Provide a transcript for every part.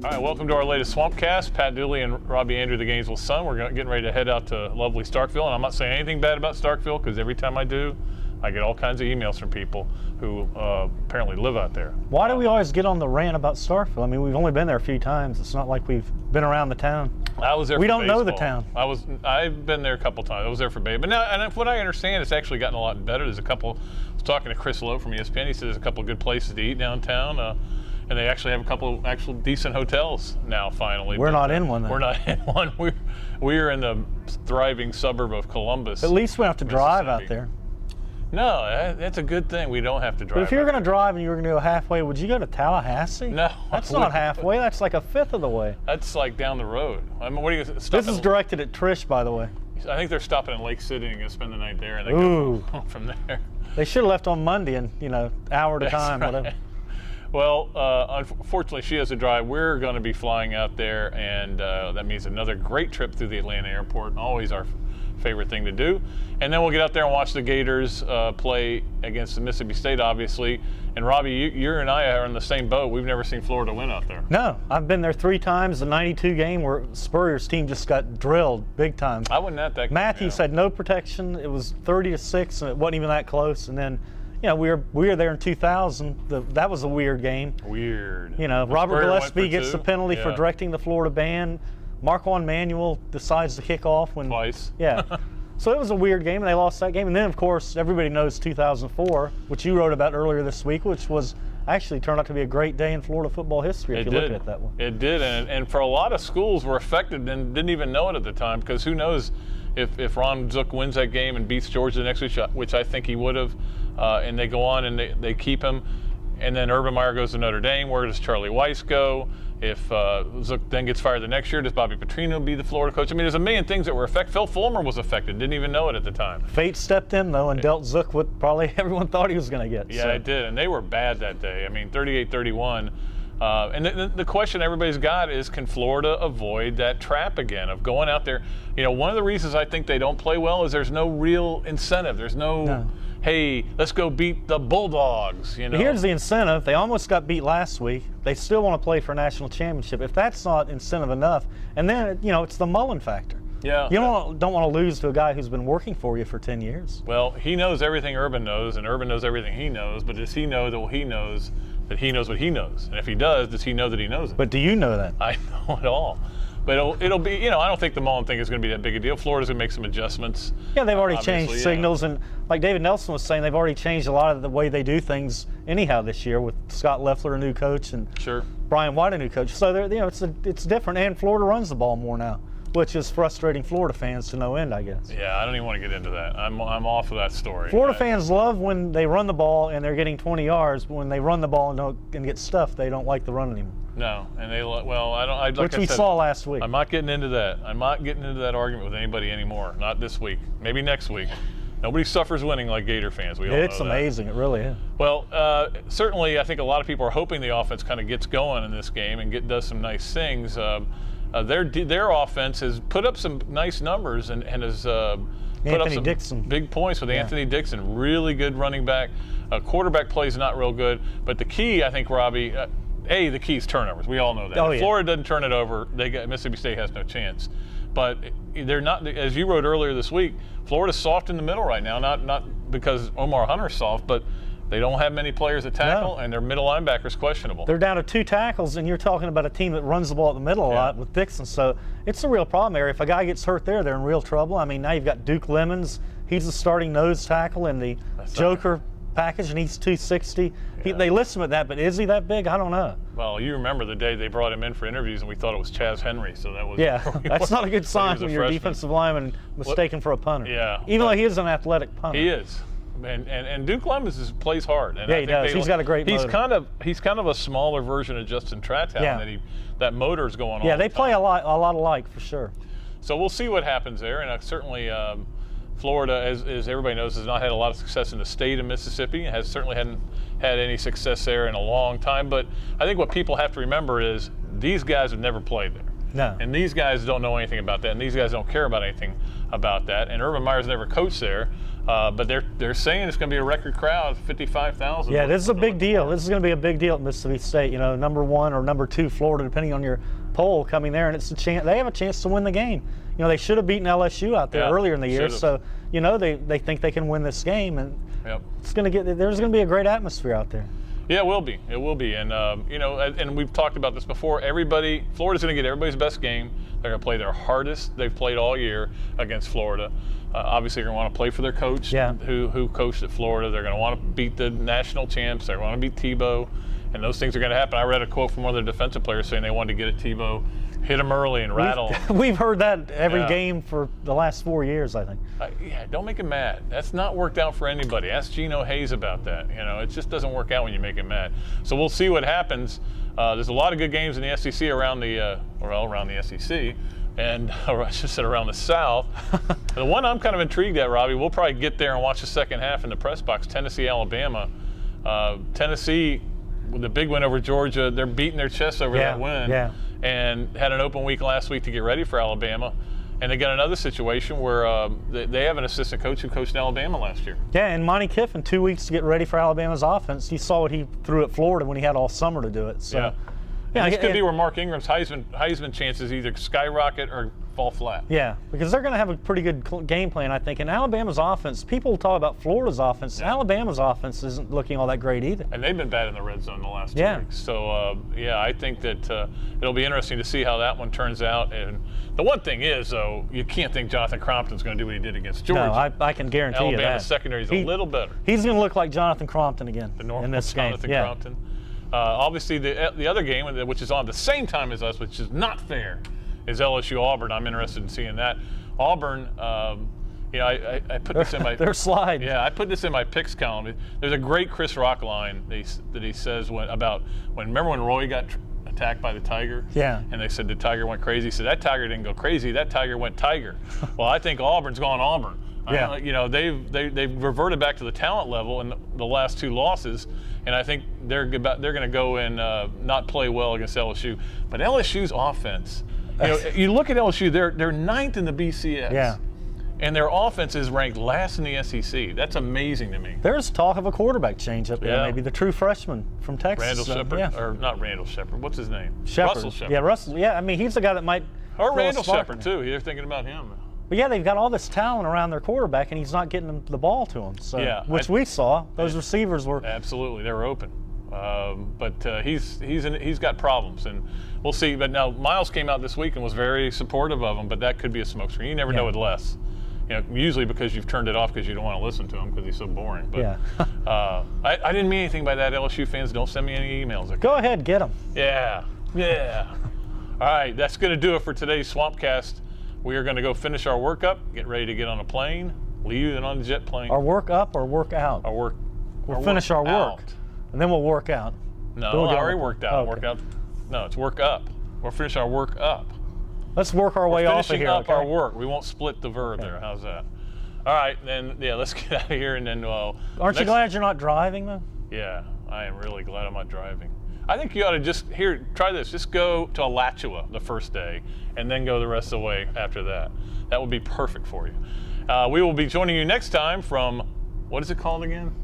All right, welcome to our latest Swampcast. Pat Dooley and Robbie Andreu, the Gainesville Sun. We're getting ready to head out to lovely Starkville, and I'm not saying anything bad about Starkville because every time I do, I get all kinds of emails from people who apparently live out there. Why do we always get on the rant about Starkville? I mean, we've only been there a few times. It's not like we've been around the town. I was there. We for don't baseball. know the town. I've been there a couple times. I was there for baseball, but now, and from what I understand, it's actually gotten a lot better. There's a couple. I was talking to Chris Lowe from ESPN. He said there's a couple of good places to eat downtown. And they actually have a couple of actual decent hotels now, finally. We're not in one, though. We're not in one. We're in the thriving suburb of Columbus. At least we don't have to drive out there. No, that's a good thing. We don't have to drive. But if you were going to drive and you were going to go halfway, would you go to Tallahassee? No. That's not halfway. That's like a fifth of the way. That's like down the road. I mean, what are you This is directed at Trish, by the way. I think they're stopping in Lake City and going to spend the night there, and they Ooh. go from there. They should have left on Monday and, hour at a time, right. whatever. Well, unfortunately, she has to drive. We're going to be flying out there, and that means another great trip through the Atlanta airport. Always our favorite thing to do. And then we'll get out there and watch the Gators play against the Mississippi State, obviously. And Robbie, you and I are in the same boat. We've never seen Florida win out there. No, I've been there 3 times. The '92 game where Spurrier's team just got drilled big time. I wasn't at that game. Matthews had no protection. It was 30-6, and it wasn't even that close. And then, we were there in 2000. That was a weird game. Weird. Robert Gillespie gets the penalty for directing the Florida band. Marquand Manuel decides to kick off when twice. Yeah. So it was a weird game, and they lost that game. And then, of course, everybody knows 2004, which you wrote about earlier this week, which was actually turned out to be a great day in Florida football history if you look at that one. It did, and for a lot of schools were affected and didn't even know it at the time, because who knows if Ron Zook wins that game and beats Georgia next week, which I think he would have, and they go on and they keep him, and then Urban Meyer goes to Notre Dame. Where does Charlie Weiss go? If Zook then gets fired the next year, does Bobby Petrino be the Florida coach? I mean, there's a million things that were affected. Phil Fulmer was affected, didn't even know it at the time. Fate stepped in, though, and dealt Zook what probably everyone thought he was going to get. Yeah, it did, and they were bad that day. I mean, 38-31. And the question everybody's got is, can Florida avoid that trap again of going out there? One of the reasons I think they don't play well is there's no real incentive. There's no. Hey, let's go beat the Bulldogs, Here's the incentive. They almost got beat last week. They still want to play for a national championship. If that's not incentive enough, and then, it's the Mullen factor. Yeah. You don't want to lose to a guy who's been working for you for 10 years. Well, he knows everything Urban knows, and Urban knows everything he knows, but does he know that he knows that he knows what he knows? And if he does he know that he knows it? But do you know that? I know it all. But it'll be, I don't think the Mullen thing is going to be that big a deal. Florida's going to make some adjustments. Yeah, they've already changed signals, and like David Nelson was saying, they've already changed a lot of the way they do things anyhow this year with Scott Loeffler, a new coach, and Brian White, a new coach. So it's different, and Florida runs the ball more now, which is frustrating Florida fans to no end, I guess. Yeah, I don't even want to get into that. I'm off of that story. Florida fans love when they run the ball and they're getting 20 yards, but when they run the ball and get stuffed, they don't like the run anymore. No, and I don't. Which we saw last week. I'm not getting into that. I'm not getting into that argument with anybody anymore. Not this week. Maybe next week. Nobody suffers winning like Gator fans. We all know that. It's amazing. It really is. Well, certainly, I think a lot of people are hoping the offense kind of gets going in this game and does some nice things. Their offense has put up some nice numbers and has put up some big points with Anthony Dixon. Really good running back. Quarterback play is not real good, but the key, I think, Robbie. The key is turnovers. We all know that. If Florida doesn't turn it over, Mississippi State has no chance. But they're not, as you wrote earlier this week, Florida's soft in the middle right now. Not because Omar Hunter's soft, but they don't have many players at tackle, and their middle linebacker's questionable. They're down to 2 tackles, and you're talking about a team that runs the ball at the middle a lot with Dixon. So it's a real problem area. If a guy gets hurt there, they're in real trouble. I mean, now you've got Duke Lemons. He's the starting nose tackle in the Joker package, and he's 260. They list him at that, but is he that big? I don't know. Well, you remember the day they brought him in for interviews, and we thought it was Chaz Henry, so that was that's not a good sign when you're a defensive lineman mistaken for a punter. Yeah, even though he is an athletic punter. He is, and Duke Lemons plays hard. And he does. He's got a great motor. He's kind of a smaller version of Justin Tratown. That motor's going on. Yeah, they play a lot alike for sure. So we'll see what happens there, and certainly. Florida, as everybody knows, has not had a lot of success in the state of Mississippi. It certainly hadn't had any success there in a long time. But I think what people have to remember is these guys have never played there. No. And these guys don't know anything about that, and these guys don't care about anything about that. And Urban Meyer's never coached there, but they're saying it's going to be a record crowd, 55,000. Yeah, this is a big deal. This is going to be a big deal at Mississippi State. You know, number 1 or number 2 Florida, depending on your poll, coming there, and it's a chance. They have a chance to win the game. You know, they should have beaten LSU out there earlier in the year, so you know they think they can win this game, and it's going to there's going to be a great atmosphere out there. Yeah, it will be. It will be. And, you know, and we've talked about this before. Florida's going to get everybody's best game. They're going to play their hardest they've played all year against Florida. Obviously, they're going to want to play for their coach who coached at Florida. They're going to want to beat the national champs. They're going to beat Tebow. And those things are going to happen. I read a quote from one of their defensive players saying they wanted to get at Tebow, hit him early and rattle. We've heard that every game for the last 4 years, I think. Yeah, don't make him mad. That's not worked out for anybody. Ask Geno Hayes about that. You know, it just doesn't work out when you make him mad. So we'll see what happens. There's a lot of good games in the SEC around the SEC, and or I should say around the South. The one I'm kind of intrigued at, Robbie, we'll probably get there and watch the second half in the press box. Tennessee, Alabama. Tennessee, with the big win over Georgia, they're beating their chests over that win, and had an open week last week to get ready for Alabama. And they got another situation where they have an assistant coach who coached Alabama last year. Yeah, and Monty Kiffin, 2 weeks to get ready for Alabama's offense. You saw what he threw at Florida when he had all summer to do it. So, this could be where Mark Ingram's Heisman chances either skyrocket or fall flat. Yeah, because they're going to have a pretty good game plan, I think. And Alabama's offense, people talk about Florida's offense. Alabama's offense isn't looking all that great either. And they've been bad in the red zone the last 2 weeks. So, I think that it'll be interesting to see how that one turns out. And the one thing is, though, you can't think Jonathan Crompton's going to do what he did against Georgia. No, I can guarantee you that. Alabama's secondary is a little better. He's going to look like Jonathan Crompton again in this game. Jonathan Crompton. Obviously, the other game, which is on the same time as us, which is not fair, is LSU Auburn. I'm interested in seeing that. Auburn, I put this in my their slide. Yeah, I put this in my picks column. There's a great Chris Rock line that he says remember when Roy got attacked by the tiger? Yeah. And they said the tiger went crazy. He said that tiger didn't go crazy. That tiger went tiger. Well, I think Auburn's gone Auburn. Yeah. They've reverted back to the talent level in the last 2 losses, and I think they're going to go and not play well against LSU. But LSU's offense, you look at LSU, they're 9th in the BCS. Yeah. And their offense is ranked last in the SEC. That's amazing to me. There's talk of a quarterback change up there. Maybe the true freshman from Texas. Randall Shepard, or not Randall Shepard. What's his name? Russell Shepard. Yeah, Russell. Yeah, I mean he's the guy that might. Or Randall Shepard too. You're thinking about him. But yeah, they've got all this talent around their quarterback, and he's not getting the ball to him. So, which we saw, those receivers were absolutely they were open. But he's got problems, and we'll see. But now Miles came out this week and was very supportive of him, but that could be a smokescreen. You never know with Les. Usually because you've turned it off because you don't want to listen to him because he's so boring. But I didn't mean anything by that. LSU fans, don't send me any emails. Okay? Go ahead, get them. Yeah. All right, that's going to do it for today's Swampcast. We are going to go finish our workup, get ready to get on a plane, leave and on the jet plane. Our work up or work out? We'll finish our work, and then we'll work out. No, I already worked out. Okay. Work out. No, it's work up. We'll finish our work up. Let's work our way off of here. Finishing up our work. We won't split the verb there. How's that? All right, then, let's get out of here. And then, aren't you glad you're not driving, though? Yeah, I am really glad I'm not driving. I think you ought to try this. Just go to Alachua the first day and then go the rest of the way after that. That would be perfect for you. We will be joining you next time from, what is it called again?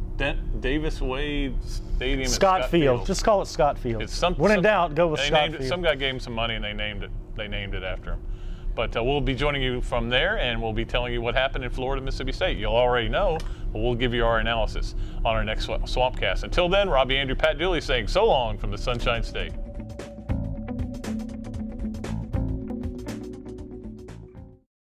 Davis Wade Stadium. Scott Field. Just call it Scott Field. When in doubt, go with Scott Field. Some guy gave him some money and they named it after him. But we'll be joining you from there, and we'll be telling you what happened in Florida, Mississippi State. You'll already know, but we'll give you our analysis on our next Swampcast. Until then, Robbie, Andreu, Pat, Dooley saying so long from the Sunshine State.